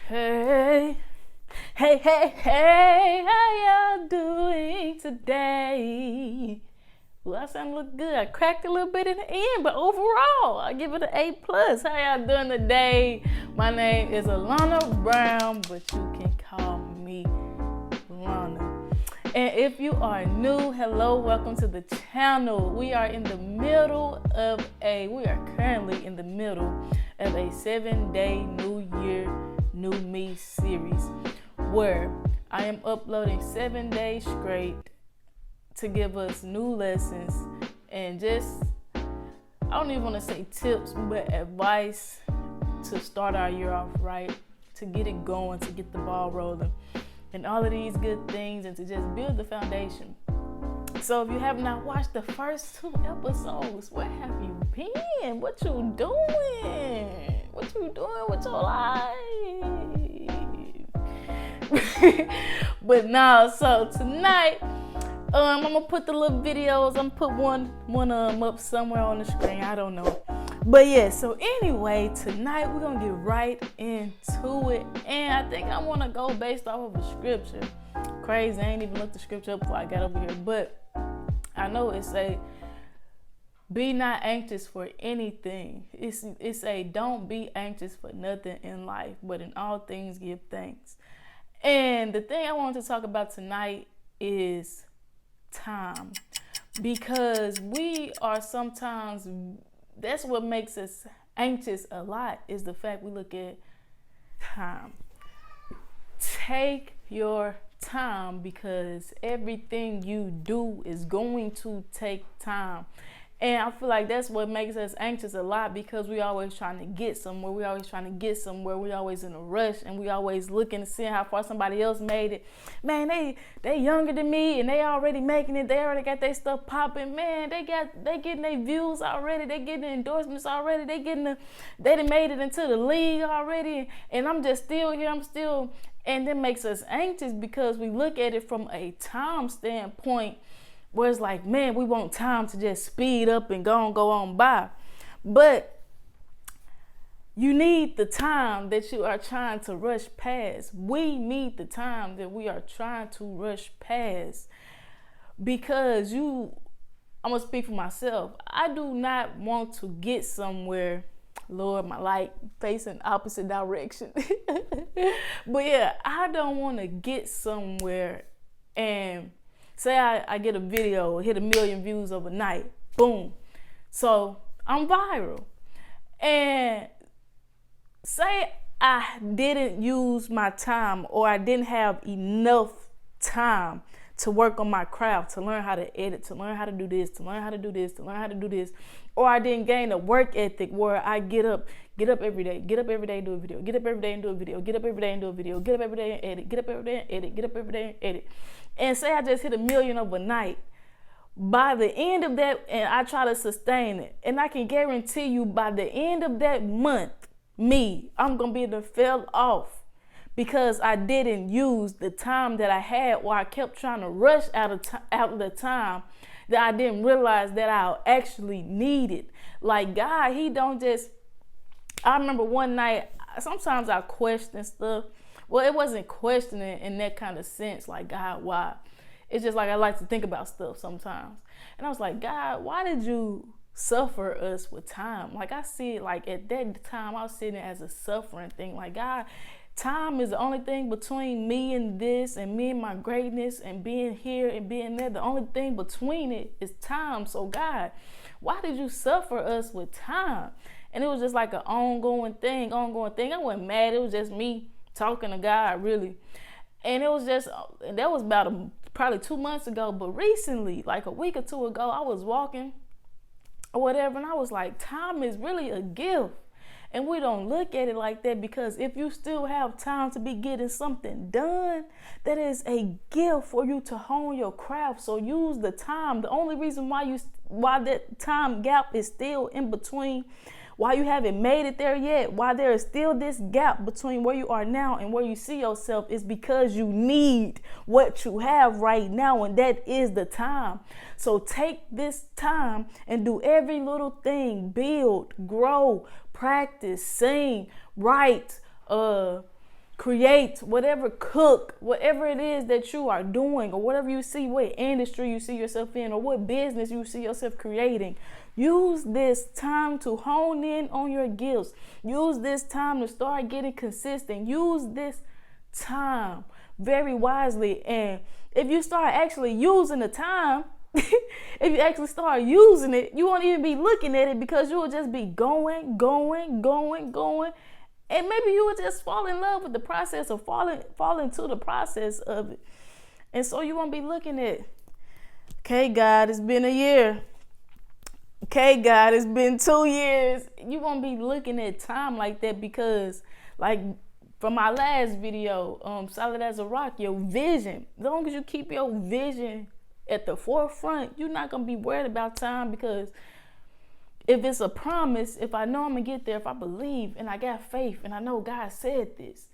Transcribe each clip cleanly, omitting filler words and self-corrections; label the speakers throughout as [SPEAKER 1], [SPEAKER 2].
[SPEAKER 1] Hey, hey, how y'all doing today? Well, I sound look good. I cracked a little bit in the end, but overall, I give it an A+. How y'all doing today? My name is Alana Brown, but you can call me Lana. And if you are new, hello, welcome to the channel. We are currently in the middle of a 7-day New Year, New Me series where I am uploading 7 days straight to give us new lessons and just, I don't even want to say tips, but advice to start our year off right, to get it going, to get the ball rolling, and all of these good things, and to just build the foundation. So if you have not watched the first 2 episodes, where have you been? What you doing? What you doing with your life? But no, so tonight, I'm gonna put the little videos. I'm gonna put one up somewhere on the screen. I don't know. But yeah, so anyway, tonight we're gonna get right into it. And I think I wanna go based off of a scripture. Crazy, I ain't even looked the scripture up before I got over here. But I know it say, be not anxious for anything. It's a don't be anxious for nothing in life, but in all things give thanks. And the thing I wanted to talk about tonight is time, because we are sometimes, that's what makes us anxious a lot, is the fact we look at time. Take your time, because everything you do is going to take time. And I feel like that's what makes us anxious a lot, because we always trying to get somewhere. We always in a rush, and we always looking to see how far somebody else made it. Man, they younger than me, and they already making it. They already got their stuff popping. Man, they getting their views already. They getting the endorsements already. They done made it into the league already. And I'm just still here. And that makes us anxious, because we look at it from a time standpoint, where it's like, man, we want time to just speed up and go on by. But you need the time that you are trying to rush past. We need the time that we are trying to rush past, because I'm going to speak for myself. I do not want to get somewhere, Lord, my light facing opposite direction. But yeah, I don't want to get somewhere and say I get a video, hit 1 million views overnight, boom. So I'm viral. And say I didn't use my time, or I didn't have enough time to work on my craft, to learn how to edit, to learn how to do this, to learn how to do this, to learn how to do this. Or I didn't gain a work ethic where I get up every day, and do a video, get up every day and do a video, get up every day and do a video, get up every day and edit, get up every day and edit, get up every day and edit. And say I just hit 1 million overnight. By the end of that, and I try to sustain it, and I can guarantee you by the end of that month, I'm going to be the fell off, because I didn't use the time that I had, or I kept trying to rush out of the time that I didn't realize that I actually needed. Like God, He don't just, I remember one night, sometimes I question stuff. Well, it wasn't questioning in that kind of sense, like, God, why? It's just like I like to think about stuff sometimes. And I was like, God, why did you suffer us with time? Like, I see it like at that time, I was seeing it as a suffering thing. Like, God, time is the only thing between me and this, and me and my greatness, and being here and being there. The only thing between it is time. So God, why did you suffer us with time? And it was just like an ongoing thing. I wasn't mad. It was just me talking to God, really. And it was just, that was about probably 2 months ago. But recently, like a week or 2 ago, I was walking or whatever, and I was like, time is really a gift. And we don't look at it like that, because if you still have time to be getting something done, that is a gift for you to hone your craft. So use the time. The only reason why that time gap is still in between, why you haven't made it there yet, why there is still this gap between where you are now and where you see yourself, is because you need what you have right now, and that is the time. So take this time and do every little thing. Build, grow, practice, sing, write, create, whatever, cook, whatever it is that you are doing, or whatever you see, what industry you see yourself in, or what business you see yourself creating. Use this time to hone in on your gifts. Use this time to start getting consistent. Use this time very wisely. And if you start actually using the time, if you actually start using it, you won't even be looking at it, because you will just be going. And maybe you would just fall in love with the process, or fall into the process of it. And so you won't be looking at, okay, God, it's been a year. Okay, God, it's been 2 years. You won't be looking at time like that, because, like, from my last video, Solid as a Rock, your vision, as long as you keep your vision at the forefront, you're not going to be worried about time, because if it's a promise, if I know I'm going to get there, if I believe and I got faith and I know God said this,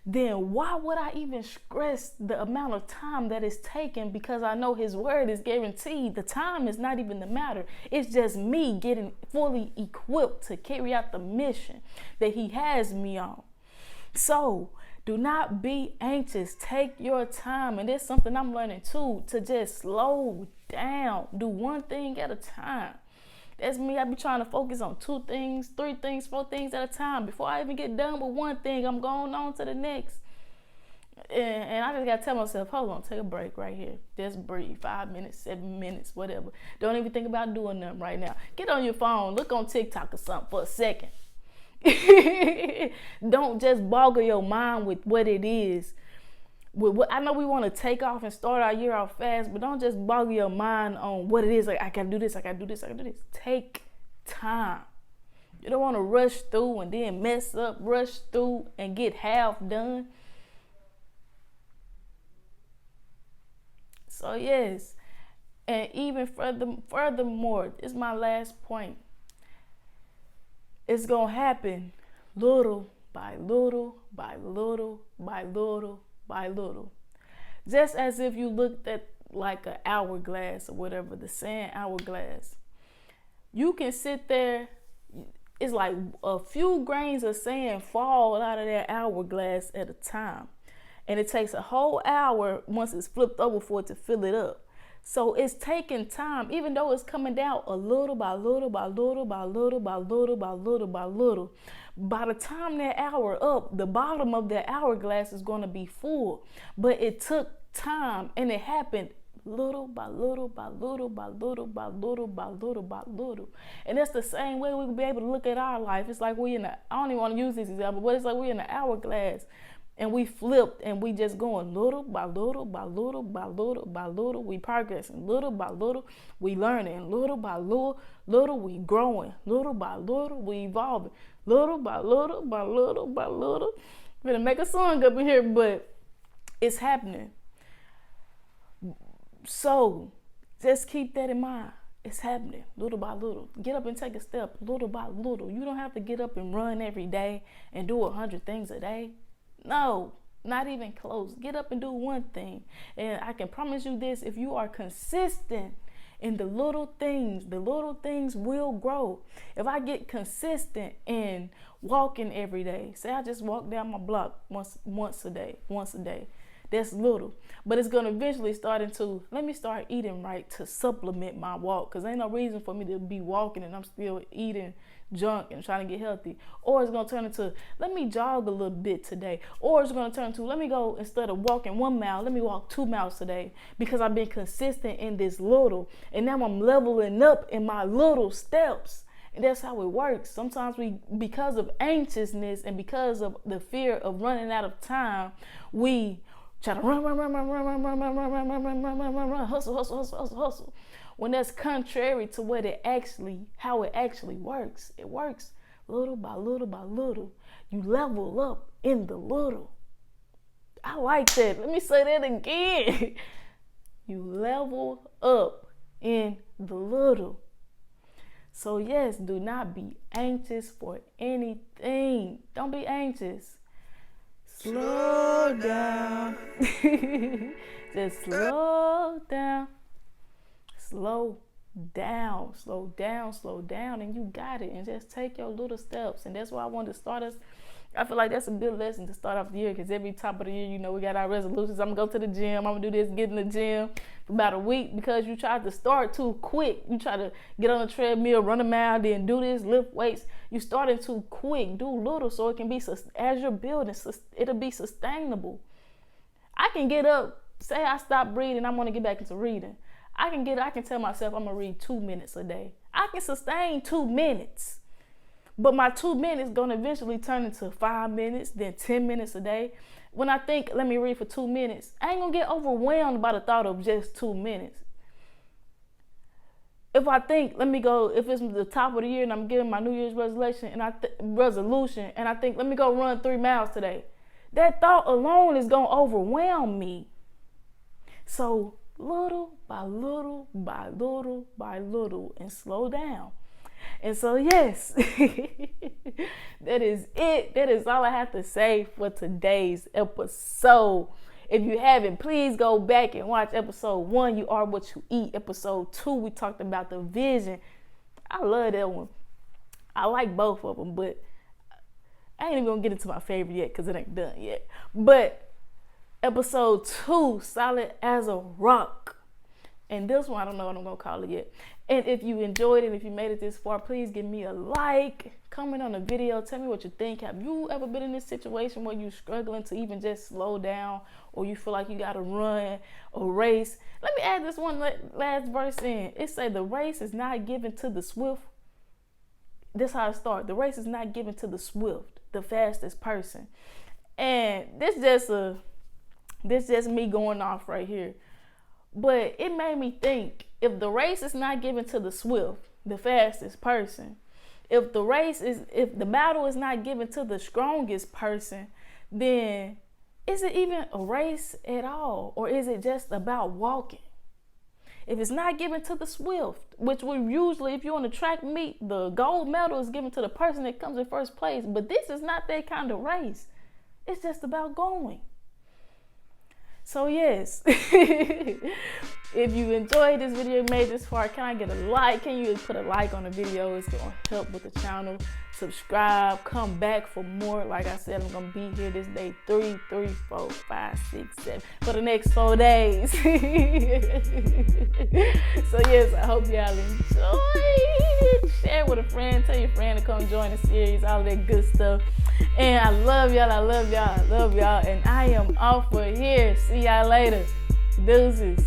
[SPEAKER 1] then why would I even stress the amount of time that it's taken? Because I know his word is guaranteed. The time is not even the matter. It's just me getting fully equipped to carry out the mission that he has me on. So do not be anxious. Take your time. And there's something I'm learning too, to just slow down. Do one thing at a time. That's me. I be trying to focus on 2 things, 3 things, 4 things at a time. Before I even get done with one thing, I'm going on to the next. And I just got to tell myself, hold on, take a break right here. Just breathe. 5 minutes, 7 minutes, whatever. Don't even think about doing nothing right now. Get on your phone. Look on TikTok or something for a second. Don't just boggle your mind with what it is. I know we want to take off and start our year off fast, but don't just boggle your mind on what it is. Like, I gotta do this, I gotta do this, I gotta do this. Take time. You don't want to rush through and then mess up, rush through and get half done. So yes, and even furthermore, this is my last point. It's gonna happen little by little by little by little by little. Just as if you looked at like an hourglass, or whatever, the sand hourglass. You can sit there, it's like a few grains of sand fall out of that hourglass at a time. And it takes a whole hour once it's flipped over for it to fill it up. So it's taking time, even though it's coming down a little by little by little by little by little by little by little. By the time that hour up, the bottom of that hourglass is going to be full. But it took time, and it happened little by little by little by little by little by little by little. And that's the same way we can be able to look at our life. It's like I don't even want to use this example, but it's like we're in an hourglass. And we flipped, and we just going little by little by little by little by little. We progressing little by little. We learning little by little. We growing little by little. We evolving little by little by little by little. I'm gonna make a song up in here, but it's happening. So just keep that in mind. It's happening little by little. Get up and take a step little by little. You don't have to get up and run every day and do 100 things a day. No, not even close. Get up and do one thing. And I can promise you this, if you are consistent in the little things will grow. If I get consistent in walking every day, say I just walk down my block once a day. That's little. But it's going to eventually start into, let me start eating right to supplement my walk. Because ain't no reason for me to be walking and I'm still eating junk and trying to get healthy. Or it's going to turn into, let me jog a little bit today. Or it's going to turn into, let me go, instead of walking 1 mile, let me walk 2 miles today. Because I've been consistent in this little. And now I'm leveling up in my little steps. And that's how it works. Sometimes because of anxiousness and because of the fear of running out of time, we try to run, hustle. When that's contrary to how it actually works. It works little by little by little. You level up in the little. I like that. Let me say that again. You level up in the little. So yes, do not be anxious for anything. Don't be anxious. Slow down. Just slow down. Slow down, and you got it. And just take your little steps. And that's why I wanted to start us I feel like that's a good lesson to start off the year, because every top of the year, you know, we got our resolutions. I'm going to go to the gym. I'm going to do this, get in the gym for about a week, because you try to start too quick. You try to get on a treadmill, run a mile, then do this, lift weights. You starting too quick. Do little so it can be, as you're building, it'll be sustainable. I can get up, say I stop reading, I want to get back into reading. I can tell myself I'm going to read 2 minutes a day. I can sustain 2 minutes. But my 2 minutes going to eventually turn into 5 minutes, then 10 minutes a day. When I think, let me read for 2 minutes, I ain't going to get overwhelmed by the thought of just 2 minutes. If I think, if it's the top of the year and I'm getting my New Year's resolution, and I think, let me go run 3 miles today. That thought alone is going to overwhelm me. So little by little by little by little, and slow down. And so, yes, that is it. That is all I have to say for today's episode. If you haven't, please go back and watch episode 1, You Are What You Eat. Episode 2, we talked about the vision. I love that one. I like both of them, but I ain't even going to get into my favorite yet, because it ain't done yet. But episode 2, Solid as a Rock. And this one, I don't know what I'm going to call it yet. And if you enjoyed it, if you made it this far, please give me a like, comment on the video, tell me what you think. Have you ever been in this situation where you're struggling to even just slow down, or you feel like you got to run a race? Let me add this one last verse in. It say the race is not given to the swift. This is how it starts. The race is not given to the swift, the fastest person. And this just me going off right here. But it made me think, if the race is not given to the swift, the fastest person, if the battle is not given to the strongest person, then is it even a race at all? Or is it just about walking? If it's not given to the swift, which we usually, if you're on the track meet, the gold medal is given to the person that comes in first place. But this is not that kind of race. It's just about going. So yes, if you enjoyed this video, made this far, can I get a like? Can you put a like on the video? It's going to help with the channel. Subscribe, come back for more. Like I said, I'm going to be here this day 3, 4, 5, 6, 7 for the next 4 days. So yes, I hope y'all enjoyed. Share with a friend, tell your friend to come join the series, all that good stuff. And I love y'all, I love y'all, I love y'all. And I am off for here. See y'all later. Deuces.